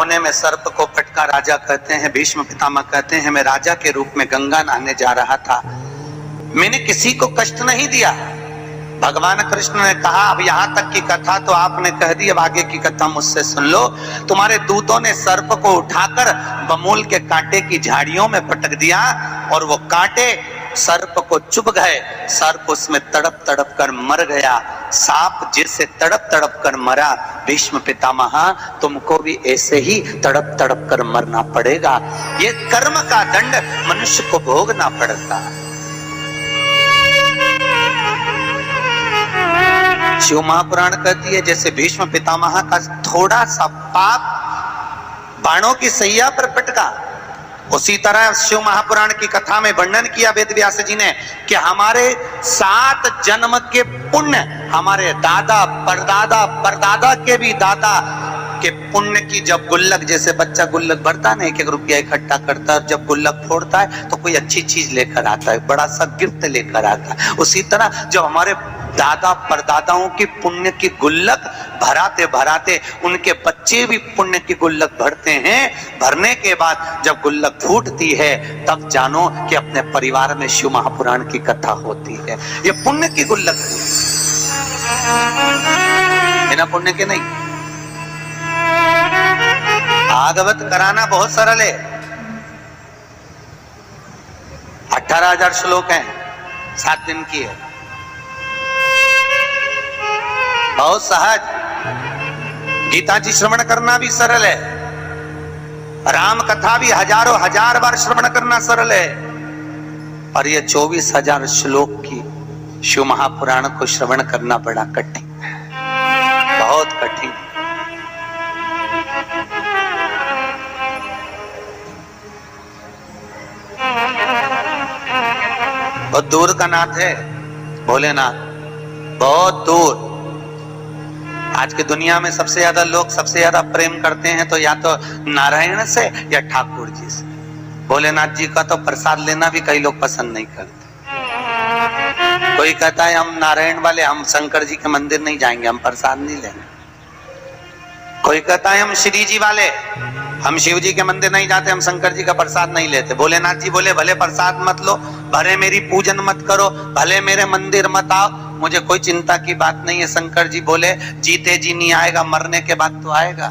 कोने में सर्प को पटका राजा कहते हैं, भीष्म पितामह कहते हैं, मैं राजा के रूप में गंगा नहाने जा रहा था, मैंने किसी को कष्ट नहीं दिया। भगवान कृष्ण ने कहा अब यहाँ तक की कथा तो आपने कह दी, अब आगे की कथा मुझसे सुन लो। तुम्हारे दूतों ने सर्प को उठाकर बमूल के कांटे की झाड़ियों में पटक दिया और वो कांटे सर्प को चुभ गए। सर्प उसमें तड़प तड़प कर मर गया। सांप जैसे तड़प तड़प कर मरा, भीष्म पितामह तुमको भी ऐसे ही तड़प तड़प कर मरना पड़ेगा। ये कर्म का दंड मनुष्य को भोगना पड़ता। शिव महापुराण कहती है जैसे भीष्म पितामह का थोड़ा सा पाप बाणों की सैया पर पटका, उसी तरह शिव महापुराण की कथा में वर्णन किया वेद व्यास जी ने कि हमारे 7 जन्म के पुण्य, हमारे दादा परदादा परदादा के भी दादा के पुण्य की जब गुल्लक, जैसे बच्चा गुल्लक भरता है 1-1 रुपया इकट्ठा करता है, जब गुल्लक फोड़ता है तो कोई अच्छी चीज लेकर आता है, बड़ा सा गिफ्ट लेकर आता है। उसी तरह जब हमारे दादा परदादाओं की पुण्य की गुल्लक भराते भराते उनके बच्चे भी पुण्य की गुल्लक भरते हैं, भरने के बाद जब गुल्लक फूटती है तब जानो कि अपने परिवार में शिव महापुराण की कथा होती है। ये पुण्य की गुल्लक है, बिना पुण्य के नहीं। भागवत कराना बहुत सरल है, 18,000 श्लोक हैं, 7 दिन की है, बहुत सहज। गीता जी श्रवण करना भी सरल है, राम कथा भी हजारों हजार बार श्रवण करना सरल है, और ये 24,000 श्लोक की शिव महापुराण को श्रवण करना बड़ा कठिन है, बहुत कठिन। बहुत दूर का नाथ है भोलेनाथ, बहुत दूर। आज की दुनिया में सबसे ज्यादा लोग सबसे ज्यादा प्रेम करते हैं तो या तो नारायण से या ठाकुर जी से। भोलेनाथ जी का तो प्रसाद लेना भी कई लोग पसंद नहीं करते। कोई कहता है हम नारायण वाले, हम शंकर जी के मंदिर नहीं जाएंगे, हम प्रसाद नहीं लेंगे। कोई कहता है हम श्री जी वाले, हम शिव जी के मंदिर नहीं जाते, हम शंकर जी का प्रसाद नहीं लेते। भोलेनाथ जी बोले भले प्रसाद मत लो, भले मेरी पूजन मत करो, भले मेरे मंदिर मत आओ, मुझे कोई चिंता की बात नहीं है। शंकर जी बोले जीते जी नहीं आएगा, मरने के बाद तो आएगा।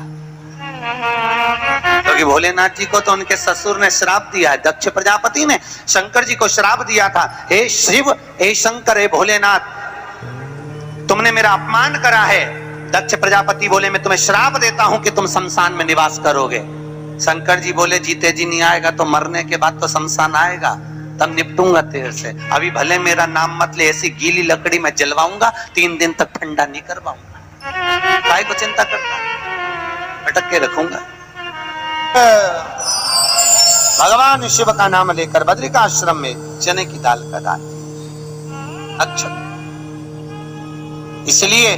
क्योंकि भोलेनाथ जी को तो उनके ससुर ने श्राप दिया है, दक्ष प्रजापति ने शंकर जी को श्राप दिया था, हे शिव, हे शंकर, हे भोलेनाथ, तुमने मेरा अपमान करा है। दक्ष प्रजापति बोले मैं तुम्हें श्राप देता हूं कि तुम शमशान में निवास करोगे। शंकर जी बोले जीते जी नहीं आएगा तो मरने के बाद तो शमशान आएगा, तब निपटूंगा तेरे से। अभी भले मेरा नाम मत ले, ऐसी गीली लकड़ी में जलवाऊंगा, 3 दिन तक ठंडा नहीं करवाऊंगा। काय को चिंता करता, अटक के रखूंगा। भगवान शिव का नाम लेकर बद्रिकाश्रम में चने की दाल का दान। अच्छा, इसलिए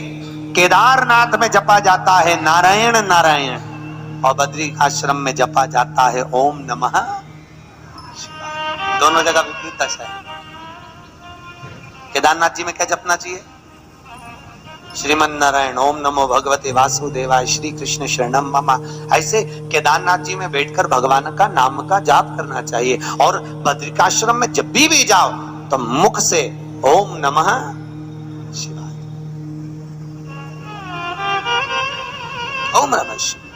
केदारनाथ में जपा जाता है नारायण नारायण, और बद्रिकाश्रम में जपा जाता है ओम नमः शिवाय। दोनों जगह विपरीत दशा है। केदारनाथ जी में क्या जपना चाहिए? श्रीमन नारायण, ओम नमो भगवते वासुदेवाय, श्री कृष्ण शरणम मम। ऐसे केदारनाथ जी में बैठकर भगवान का नाम का जाप करना चाहिए। और बद्रिकाश्रम में जब भी जाओ तो मुख से ओम नमः शिवाय, ओम नमः शिवाय।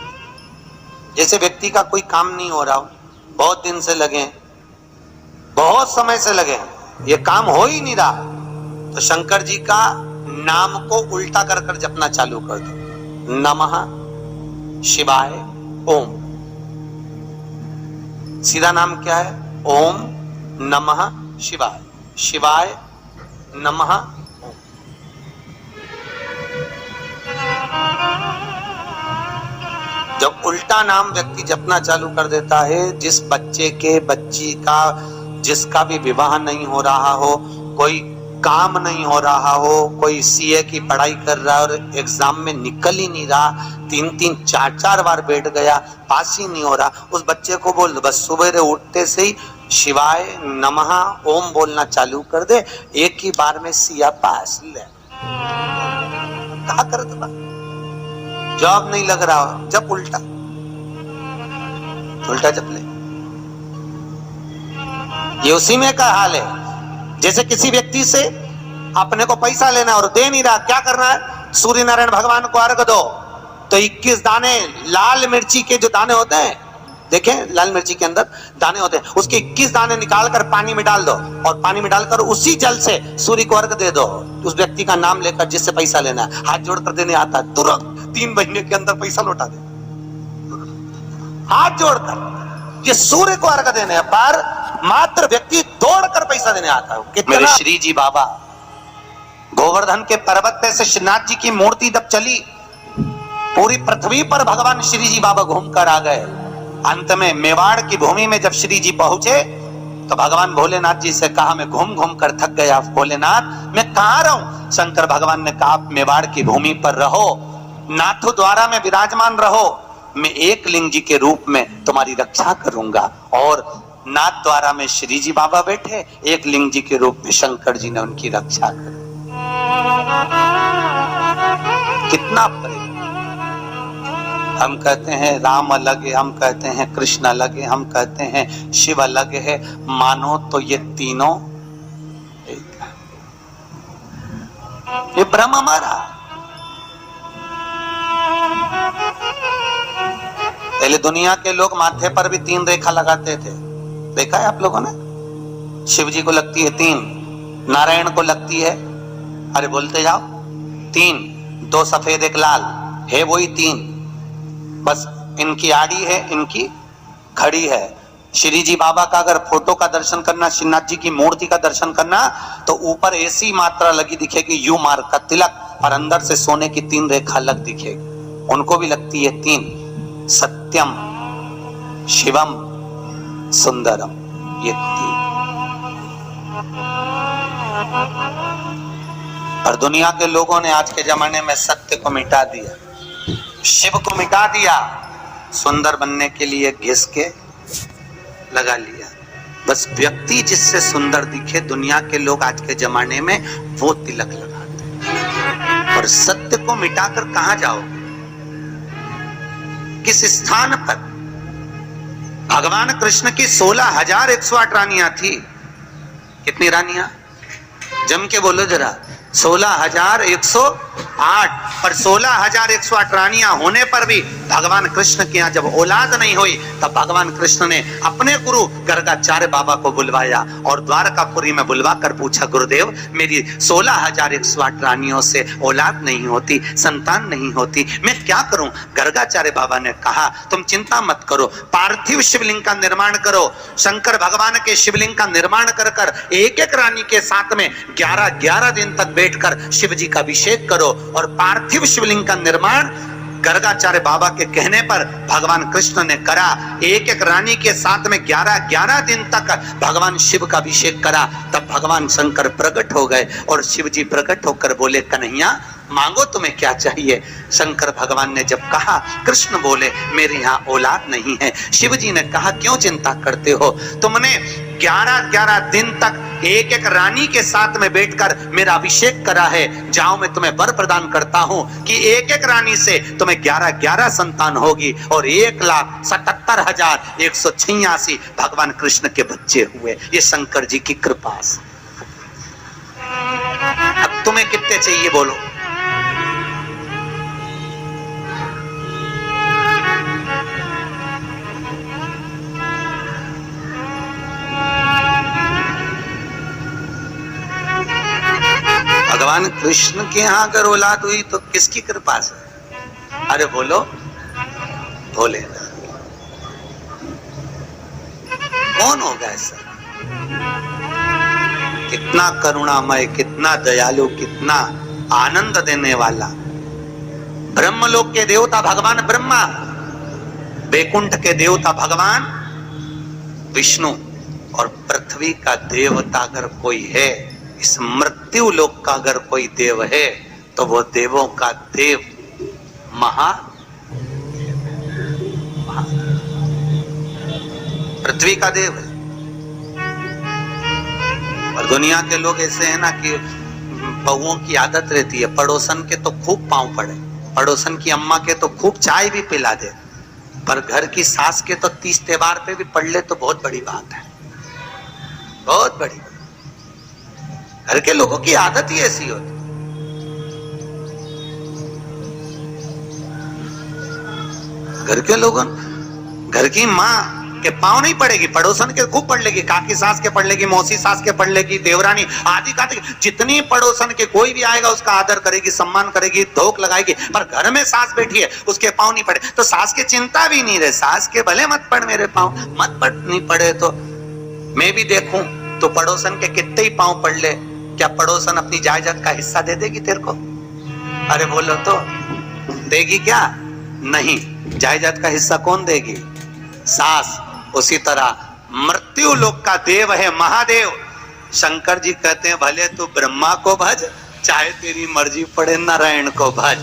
जैसे व्यक्ति का कोई काम नहीं हो रहा हो, बहुत दिन से लगे, बहुत समय से लगे, ये काम हो ही नहीं रहा, तो शंकर जी का नाम को उल्टा कर कर जपना चालू कर दो। नमः शिवाय ओम। सीधा नाम क्या है? ओम नमः शिवाय, शिवाय नमः ओम। जब उल्टा नाम व्यक्ति जपना चालू कर देता है, जिस बच्चे के बच्ची का जिसका भी विवाह नहीं हो रहा हो, कोई काम नहीं हो रहा हो, कोई सीए की पढ़ाई कर रहा है और एग्जाम में निकल ही नहीं रहा, 3-3, 4-4 बार बैठ गया, पास ही नहीं हो रहा, उस बच्चे को बोल बस सुबह उठते से ही शिवाय नमः ओम बोलना चालू कर दे, एक ही बार में सिया पास ले। कहा कर दो, जॉब नहीं लग रहा हो, जब उल्टा उल्टा चपले। ये उसी में का हाल है। जैसे किसी व्यक्ति से अपने को पैसा लेना और दे नहीं रहा, क्या करना है? सूर्य नारायण भगवान को अर्घ दो, तो 21 दाने लाल मिर्ची के जो दाने होते हैं, देखें लाल मिर्ची के अंदर दाने होते हैं, उसके 21 दाने निकालकर पानी में डाल दो और पानी में डालकर उसी जल से सूर्य को अर्घ दे दो। उस व्यक्ति का नाम लेकर जिससे पैसा लेना है, हाथ जोड़कर देने आता है, तुरंत 3 महीने के अंदर पैसा लौटा दे। हाथ जोड़कर, ये सूर्य को अर्घ देने पर मात्र व्यक्ति दौड़कर पैसा देने आता है। कितना श्री जी बाबा गोवर्धन के पर्वत पे से श्रीनाथ जी की मूर्ति जब चली, पूरी पृथ्वी पर भगवान श्री जी बाबा घूमकर आ गए। अंत में मेवाड़ की भूमि में जब श्री जी पहुंचे तो भगवान भोलेनाथ जी से कहा, मैं घूम घूम कर थक गया भोलेनाथ, मैं कहां रहूं? शंकर भगवान ने कहा, आप मेवाड़ की भूमि पर रहो, नाथु द्वारा में विराजमान रहो, मैं एक लिंग जी के रूप में तुम्हारी रक्षा करूंगा। और नाथ द्वारा में श्री जी बाबा बैठे, एक लिंग जी के रूप में शंकर जी ने उनकी रक्षा की। कितना प्रेम! हम कहते हैं राम अलग है, हम कहते हैं कृष्ण अलग है, हम कहते हैं शिव अलग है, मानो तो ये तीनों एक है। ये ब्रह्म हमारा। पहले दुनिया के लोग माथे पर भी 3 रेखा लगाते थे, देखा है आप लोगों ने? शिव जी को लगती है 3, नारायण को लगती है, अरे बोलते जाओ, 3, 2 सफेद 1 लाल है, वही 3। बस इनकी आड़ी है, इनकी खड़ी है। श्री जी बाबा का अगर फोटो का दर्शन करना, श्रीनाथ जी की मूर्ति का दर्शन करना, तो ऊपर ऐसी मात्रा लगी दिखेगी, यू मार्ग का तिलक, और अंदर से सोने की 3 रेखा लग दिखेगी। उनको भी लगती है 3, सत्यम शिवम सुंदरम, ये 3। और दुनिया के लोगों ने आज के जमाने में सत्य को मिटा दिया, शिव को मिटा दिया, सुंदर बनने के लिए घिस के लगा लिया। बस व्यक्ति जिससे सुंदर दिखे, दुनिया के लोग आज के जमाने में वो तिलक लगाते। और सत्य को मिटाकर कहां जाओगे? किस स्थान पर? भगवान कृष्ण की 16,108 रानियां थी। कितनी रानियां? जम के बोलो जरा। 16,108। पर 16,108 रानियां होने पर भी भगवान कृष्ण के यहाँ जब औलाद नहीं हुई, तब भगवान कृष्ण ने अपने गुरु गर्गाचार्य बाबा को बुलवाया और द्वारकापुरी में बुलवाकर पूछा, गुरुदेव मेरी 16,108 रानियों से औलाद नहीं होती, संतान नहीं होती, मैं क्या करूं? गर्गाचार्य बाबा ने कहा, तुम चिंता मत करो, पार्थिव शिवलिंग का निर्माण करो। शंकर भगवान के शिवलिंग का निर्माण कर कर एक एक रानी के साथ में 11-11 दिन तक बैठकर शिव जी का अभिषेक करो। और पार्थिव शिवलिंग का निर्माण गर्गाचार्य बाबा के कहने पर भगवान कृष्ण ने करा। एक एक रानी के साथ में 11-11 दिन तक भगवान शिव का अभिषेक करा। तब भगवान शंकर प्रकट हो गए और शिव जी प्रकट होकर बोले, कन्हैया मांगो तुम्हें क्या चाहिए? शंकर भगवान ने जब कहा, कृष्ण बोले, मेरे यहाँ औलाद नहीं है। शिव जी ने कहा, क्यों चिंता करते हो? तुमने 11-11 दिन तक एक एक रानी के साथ में बैठकर मेरा अभिषेक करा है। जाओ, मैं तुम्हें वर प्रदान करता हूं कि एक एक रानी से तुम्हें 11-11 संतान होगी और 1,77,186 भगवान कृष्ण के बच्चे हुए। ये शंकर जी की कृपा से। अब तुम्हें कितने चाहिए बोलो? भगवान कृष्ण के यहाँ अगर औलाद हुई तो किसकी कृपा से? अरे बोलो, भोलेनाथ। कौन होगा ऐसा? कितना करुणामय, कितना दयालु, कितना आनंद देने वाला। ब्रह्मलोक के देवता भगवान ब्रह्मा, वैकुंठ के देवता भगवान विष्णु, और पृथ्वी का देवता अगर कोई है, इस मृत्यु लोक का अगर कोई देव है, तो वो देवों का देव पृथ्वी का देव है। और दुनिया के लोग ऐसे हैं ना कि बहुओं की आदत रहती है, पड़ोसन के तो खूब पांव पड़े, पड़ोसन की अम्मा के तो खूब चाय भी पिला दे, पर घर की सास के तो 30 त्योहार पे भी पढ़ ले तो बहुत बड़ी बात है, बहुत बड़ी। घर के लोगों की आदत ही ऐसी होती। घर के लोगों, घर की माँ के पांव नहीं पड़ेगी, पड़ोसन के खूब पढ़ लेगी, काकी सास के पढ़ लेगी, मौसी सास के पढ़ लेगी, देवरानी आदि का जितनी पड़ोसन के कोई भी आएगा उसका आदर करेगी, सम्मान करेगी, धोख लगाएगी। पर घर में सास बैठी है, उसके पांव नहीं पड़े तो सास की चिंता भी नहीं रहे, सास के भले मत पड़ मेरे पांव, मत पड़ नहीं पड़े तो मैं भी देखूं तो पड़ोसन के कितने ही पांव पड़ ले, क्या पड़ोसन अपनी जायदाद का हिस्सा दे देगी तेरे को? अरे बोलो तो देगी क्या? नहीं। जायदाद का हिस्सा कौन देगी? सास। उसी तरह मृत्यु लोक का देव है महादेव। शंकर जी कहते हैं भले तू ब्रह्मा को भज, चाहे तेरी मर्जी पड़े नारायण को भज,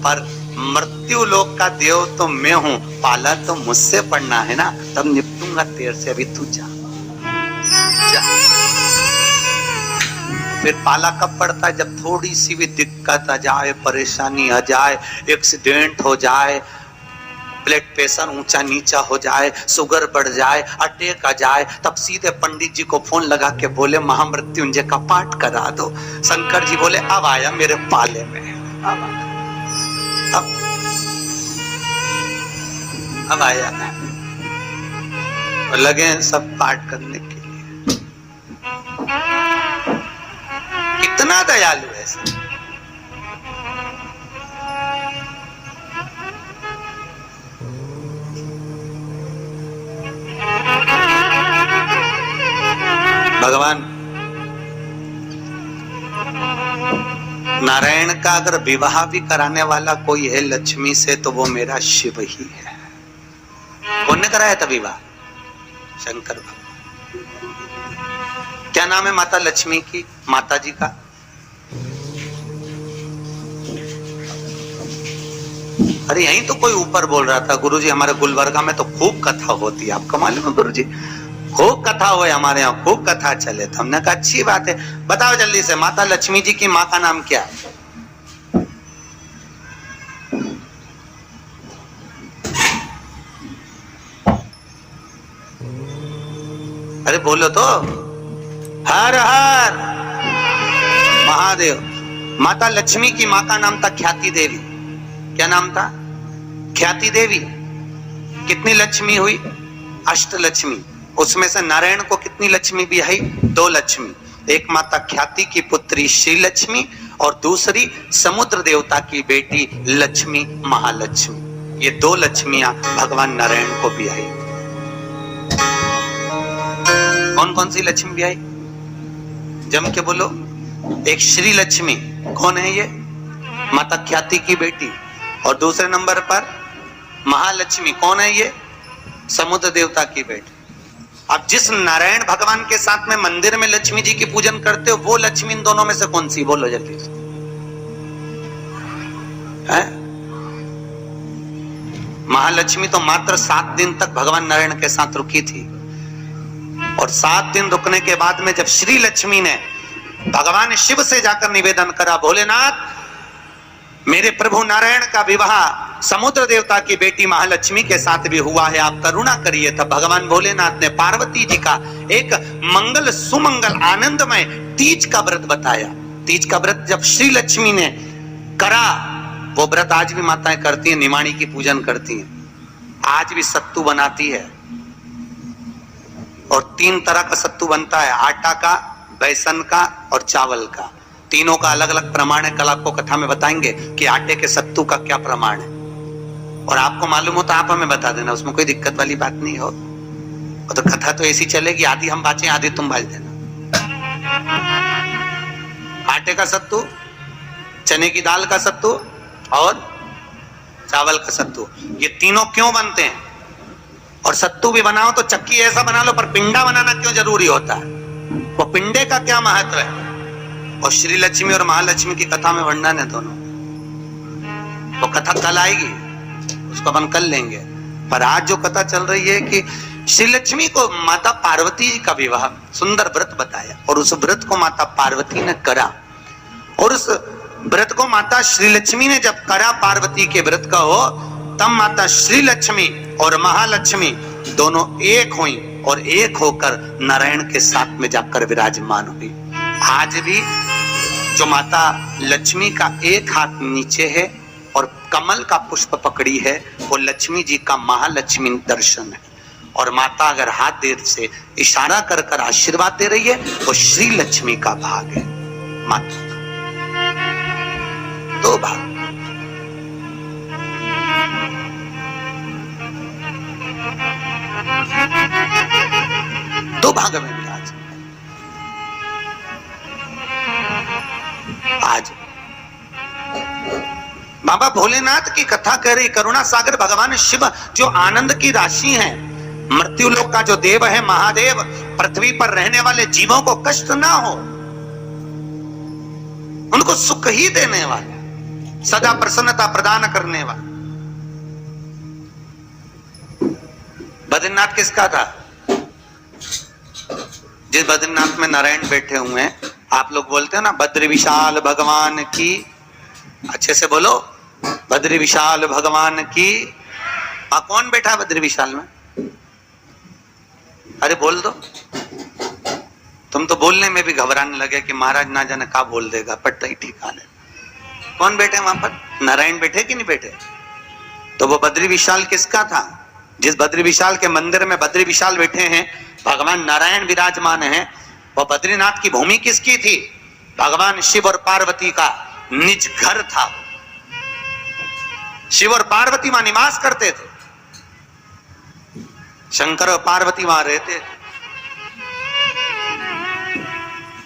पर मृत्यु लोक का देव तो मैं हूं, पाला तो मुझसे पढ़ना है ना, तब निपटूंगा तेरे से, अभी तू जा। फिर पाला कब पड़ता है? जब थोड़ी सी भी दिक्कत आ जाए, परेशानी आ जाए, एक्सीडेंट हो जाए, ब्लड प्रेशर ऊंचा नीचा हो जाए, शुगर बढ़ जाए, अटैक आ जाए, तब सीधे पंडित जी को फोन लगा के बोले महामृत्युंजय का पाठ करा दो। शंकर जी बोले अब आया मेरे पाले में, अब आया, और लगे सब पाठ करने के लिए। कितना दयालु है सब। भगवान नारायण का अगर विवाह भी कराने वाला कोई है लक्ष्मी से तो वो मेरा शिव ही है। कौन ने कराया था विवाह? शंकर भगवान। क्या नाम है माता लक्ष्मी की, माता जी का? अरे यहीं तो कोई ऊपर बोल रहा था गुरुजी हमारे गुलबर्गा में तो खूब कथा होती है, आपको मालूम है गुरुजी? खूब कथा हुए हमारे यहाँ, खूब कथा चले। तो हमने कहा अच्छी बात है, बताओ जल्दी से माता लक्ष्मी जी की माँ का नाम क्या है? अरे बोलो तो। हर हर महादेव। माता लक्ष्मी की माँ का नाम था ख्याति देवी। क्या नाम था? ख्याति देवी। कितनी लक्ष्मी हुई? अष्टलक्ष्मी। उसमें से नारायण को कितनी लक्ष्मी भी आई? 2 लक्ष्मी। एक माता ख्याति की पुत्री श्री लक्ष्मी और दूसरी समुद्र देवता की बेटी लक्ष्मी महालक्ष्मी। ये 2 लक्ष्मियां भगवान नारायण को भी आई। कौन कौन सी लक्ष्मी भी आई? जम के बोलो। एक श्री लक्ष्मी, कौन है ये? माता ख्याति की बेटी। और दूसरे नंबर पर महालक्ष्मी, कौन है ये? समुद्र देवता की बेटी। अब जिस नारायण भगवान के साथ में मंदिर में लक्ष्मी जी की पूजन करते हो वो लक्ष्मी इन दोनों में से कौन सी? बोलो जल्दी से। महालक्ष्मी तो मात्र 7 दिन तक भगवान नारायण के साथ रुकी थी, और 7 दिन रुकने के बाद में जब श्री लक्ष्मी ने भगवान शिव से जाकर निवेदन करा, भोलेनाथ मेरे प्रभु नारायण का विवाह समुद्र देवता की बेटी महालक्ष्मी के साथ भी हुआ है, आप करुणा करिए। तब भगवान भोलेनाथ ने पार्वती जी का एक मंगल सुमंगल आनंदमय तीज का व्रत बताया। तीज का व्रत जब श्री लक्ष्मी ने करा, वो व्रत आज भी माताएं करती हैं, निमाणी की पूजन करती हैं। आज भी सत्तू बनाती है, और 3 तरह का सत्तू बनता है, आटा का, बेसन का और चावल का। तीनों का अलग अलग प्रमाण है। कल आपको कथा में बताएंगे कि आटे के सत्तू का क्या प्रमाण है, और आपको मालूम हो तो आप हमें बता देना, उसमें कोई दिक्कत वाली बात नहीं हो। और तो कथा तो ऐसी चलेगी, आधी हम बातें आधी तुम बाज देना। आटे का सत्तू, चने की दाल का सत्तू और चावल का सत्तू, ये तीनों क्यों बनते हैं? और सत्तू भी बनाओ तो चक्की ऐसा बना लो, पर पिंडा बनाना क्यों जरूरी होता है? वो पिंडे का क्या महत्व है? और श्री लक्ष्मी और महालक्ष्मी की कथा में वर्णन है दोनों। वो कथा कल आएगी, उसको अपन कर लेंगे। पर आज जो कथा चल रही है कि श्री लक्ष्मी को माता पार्वती जी का विवाह सुंदर व्रत बताया, और उस व्रत को माता पार्वती ने करा। और उस व्रत को माता श्री लक्ष्मी ने जब करा पार्वती के व्रत का हो, तब माता श्री लक्ष्मी और महालक्ष्मी दोनों एक हुई और एक होकर नारायण के साथ में जाकर विराजमान हुई। आज भी जो माता लक्ष्मी का एक हाथ नीचे है और कमल का पुष्प पकड़ी है, वो लक्ष्मी जी का महालक्ष्मी दर्शन है। और माता अगर हाथ देर से इशारा कर कर आशीर्वाद दे रही है, वो श्री लक्ष्मी का भाग है। माता दो भाग, दो भाग में विराज। आज बाबा भोलेनाथ की कथा कह रही, करुणा सागर भगवान शिव जो आनंद की राशि हैं, मृत्यु लोक का जो देव है महादेव, पृथ्वी पर रहने वाले जीवों को कष्ट ना हो, उनको सुख ही देने वाले, सदा प्रसन्नता प्रदान करने वाले। बद्रीनाथ किसका था? जिस बद्रीनाथ में नारायण बैठे हुए हैं, आप लोग बोलते हैं ना बद्री विशाल भगवान की, अच्छे से बोलो, बद्री विशाल भगवान की। कौन बैठा है बद्री विशाल में? अरे बोल दो। तुम तो बोलने में भी घबराने लगे कि महाराज ना जाने क्या बोल देगा, पट्टा ही ठिकाने। कौन बैठे वहां पर? नारायण बैठे कि नहीं बैठे? तो वो बद्री विशाल किसका था? जिस बद्री विशाल के मंदिर में बद्री विशाल बैठे हैं, भगवान नारायण विराजमान हैं, वो बद्रीनाथ की भूमि किसकी थी? भगवान शिव और पार्वती का निज घर था। शिव और पार्वती वहां निवास करते थे, शंकर और पार्वती वहां रहते थे।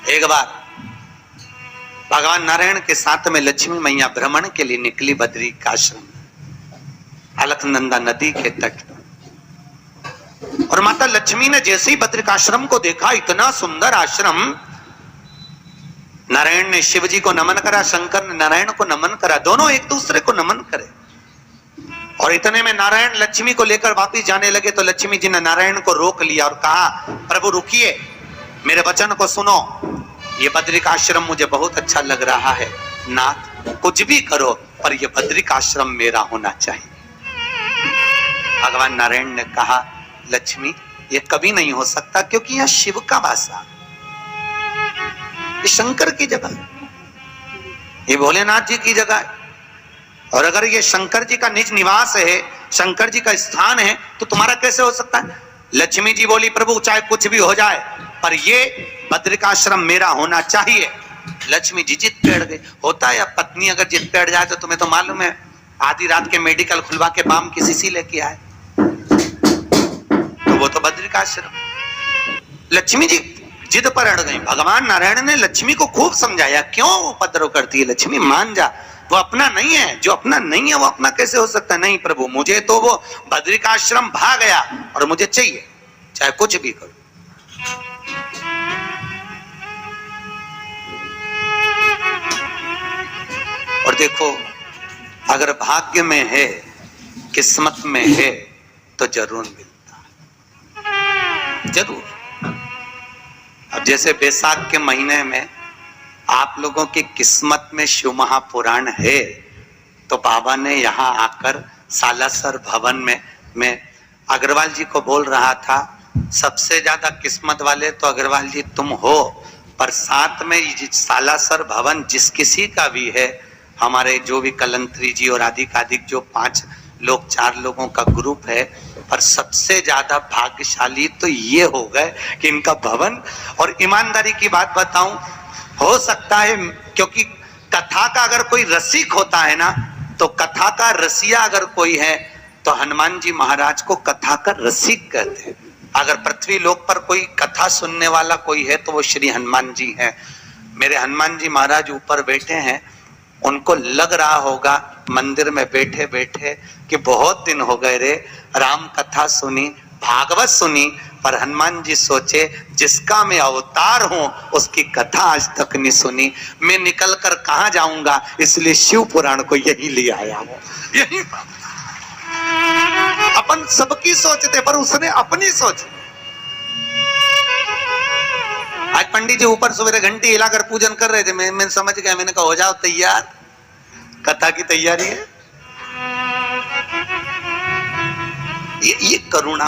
एक बार भगवान नारायण के साथ में लक्ष्मी मैया भ्रमण के लिए निकली बद्री का आश्रम, अलकनंदा नदी के तट पर। और माता लक्ष्मी ने जैसे ही बद्रिकाश्रम को देखा, इतना सुंदर आश्रम, नारायण ने शिव जी को नमन करा, शंकर ने नारायण को नमन करा, दोनों एक दूसरे को नमन करे। और इतने में नारायण लक्ष्मी को लेकर वापिस जाने लगे तो लक्ष्मी जी ने नारायण को रोक लिया और कहा, प्रभु रुकिए, मेरे वचन को सुनो, ये बद्रिकाश्रम मुझे बहुत अच्छा लग रहा है, नाथ कुछ भी करो पर ये बद्रिकाश्रम मेरा होना चाहिए। भगवान नारायण ने कहा, लक्ष्मी ये कभी नहीं हो सकता, क्योंकि यह शिव का वासा, ये शंकर की जगह, ये भोलेनाथ जी की जगह है। और अगर ये शंकर जी का निज निवास है, शंकर जी का स्थान है, तो तुम्हारा कैसे हो सकता है? लक्ष्मी जी बोली, प्रभु चाहे कुछ भी हो जाए पर ये बद्रिकाश्रम मेरा होना चाहिए। लक्ष्मी जी जिद बैठ गई। होता है, पत्नी अगर जिद बैठ जाए तो तुम्हें तो मालूम है, आधी रात के मेडिकल खुलवा के बाम की शीशी लेके आए, तो वो तो बद्रिकाश्रम। लक्ष्मी जी जिद पर अड़ गई। भगवान नारायण ने लक्ष्मी को खूब समझाया, क्यों उपद्रव करती है लक्ष्मी, मान जा, वो अपना नहीं है, जो अपना नहीं है वो अपना कैसे हो सकता है? नहीं प्रभु, मुझे तो वो बद्रिकाश्रम भा गया और मुझे चाहिए, चाहे कुछ भी करो। और देखो, अगर भाग्य में है, किस्मत में है, तो जरूर मिलता, जरूर। अब जैसे बैसाख के महीने में आप लोगों की किस्मत में शिव महापुराण है, तो बाबा ने यहाँ आकर सालासर भवन में, मैं अग्रवाल जी को बोल रहा था, सबसे ज्यादा किस्मत वाले तो अग्रवाल जी तुम हो, पर साथ में सालासर भवन जिस किसी का भी है, हमारे जो भी कलंत्री जी और अधिक जो 5 लोग 4 लोगों का ग्रुप है, पर सबसे ज्यादा भाग्यशाली तो ये हो गए कि इनका भवन। और ईमानदारी की बात बताऊं, हो सकता है, क्योंकि कथा का अगर कोई रसिक होता है ना, तो कथा का रसिया अगर कोई है तो हनुमान जी महाराज को कथा का रसिक कहते हैं। अगर पृथ्वी लोक पर कोई कथा सुनने वाला कोई है तो वो श्री हनुमान जी है। मेरे हनुमान जी महाराज ऊपर बैठे हैं, उनको लग रहा होगा मंदिर में बैठे बैठे कि बहुत दिन हो गए रे, राम कथा सुनी, भागवत सुनी, पर हनुमान जी सोचे जिसका मैं अवतार हूं उसकी कथा आज तक नहीं सुनी, मैं निकल कर कहां जाऊंगा, इसलिए शिव पुराण को यही ले आया हूं। यही अपन सबकी सोचते, पर उसने अपनी सोच। आज पंडित जी ऊपर सवेरे घंटी हिलाकर पूजन कर रहे थे, मैं समझ गया, मैंने कहा हो जाओ तैयार, कथा की तैयारी है। ये करुणा